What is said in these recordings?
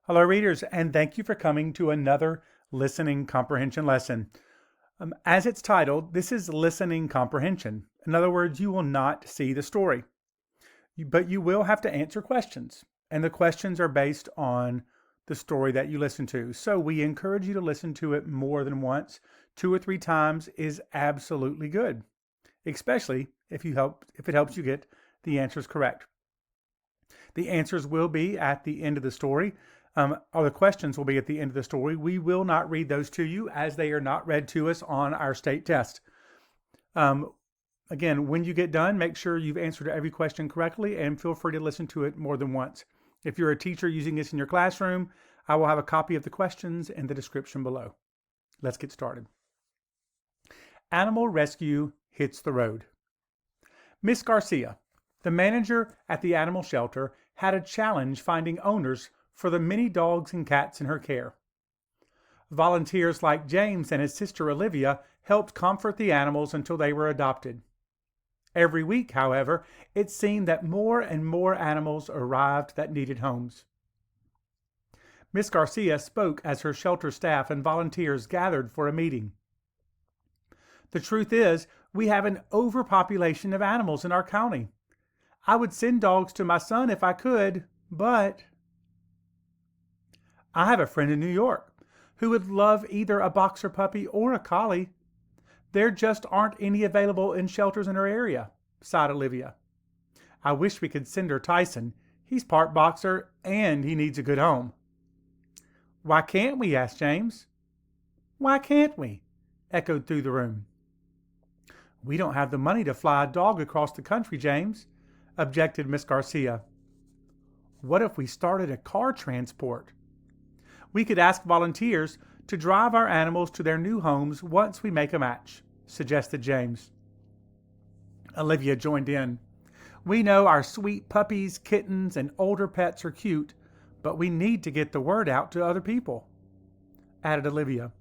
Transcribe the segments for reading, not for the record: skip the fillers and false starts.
Hello, readers, and thank you for coming to another listening comprehension lesson. As it's titled, this is listening comprehension. In other words, you will not see the story, but you will have to answer questions. And the questions are based on the story that you listen to. So we encourage you to listen to it more than once. 2 or 3 times is absolutely good, especially if it helps you get the answers correct. The answers will be at the end of the story. Or the questions will be at the end of the story. We will not read those to you as they are not read to us on our state test. Again, when you get done, make sure you've answered every question correctly and feel free to listen to it more than once. If you're a teacher using this in your classroom, I will have a copy of the questions in the description below. Let's get started. Animal rescue hits the road. Miss Garcia, the manager at the animal shelter, had a challenge finding owners for the many dogs and cats in her care. Volunteers like James and his sister Olivia helped comfort the animals until they were adopted. Every week, however, it seemed that more and more animals arrived that needed homes. Miss Garcia spoke as her shelter staff and volunteers gathered for a meeting. The truth is, we have an overpopulation of animals in our county. I would send dogs to my son if I could, but I have a friend in New York who would love either a boxer puppy or a collie. There just aren't any available in shelters in her area, sighed Olivia. I wish we could send her Tyson. He's part boxer and he needs a good home. Why can't we? Asked James. Why can't we? Echoed through the room. We don't have the money to fly a dog across the country, James, objected Miss Garcia. What if we started a car transport? We could ask volunteers to drive our animals to their new homes once we make a match, suggested James. Olivia joined in. We know our sweet puppies, kittens, and older pets are cute, but we need to get the word out to other people, added Olivia.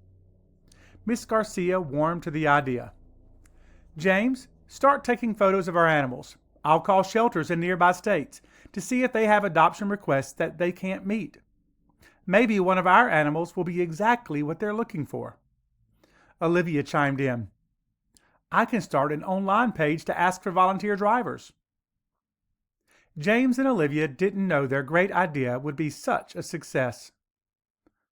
Miss Garcia warmed to the idea. James, start taking photos of our animals. I'll call shelters in nearby states to see if they have adoption requests that they can't meet. Maybe one of our animals will be exactly what they're looking for. Olivia chimed in. I can start an online page to ask for volunteer drivers. James and Olivia didn't know their great idea would be such a success.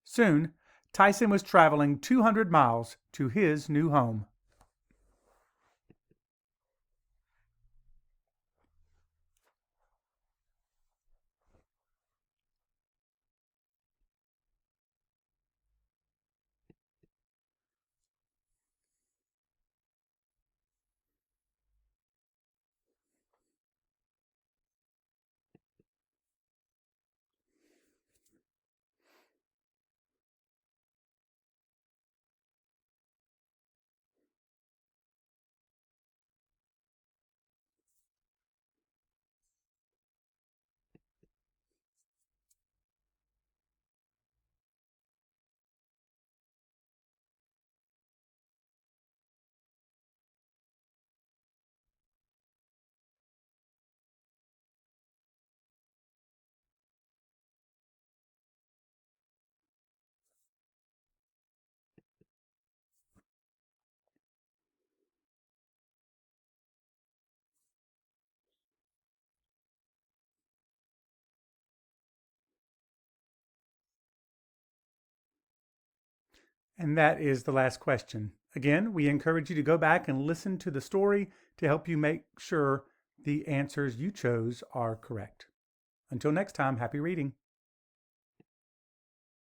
Soon, Tyson was traveling 200 miles to his new home. And that is the last question. Again, we encourage you to go back and listen to the story to help you make sure the answers you chose are correct. Until next time, happy reading.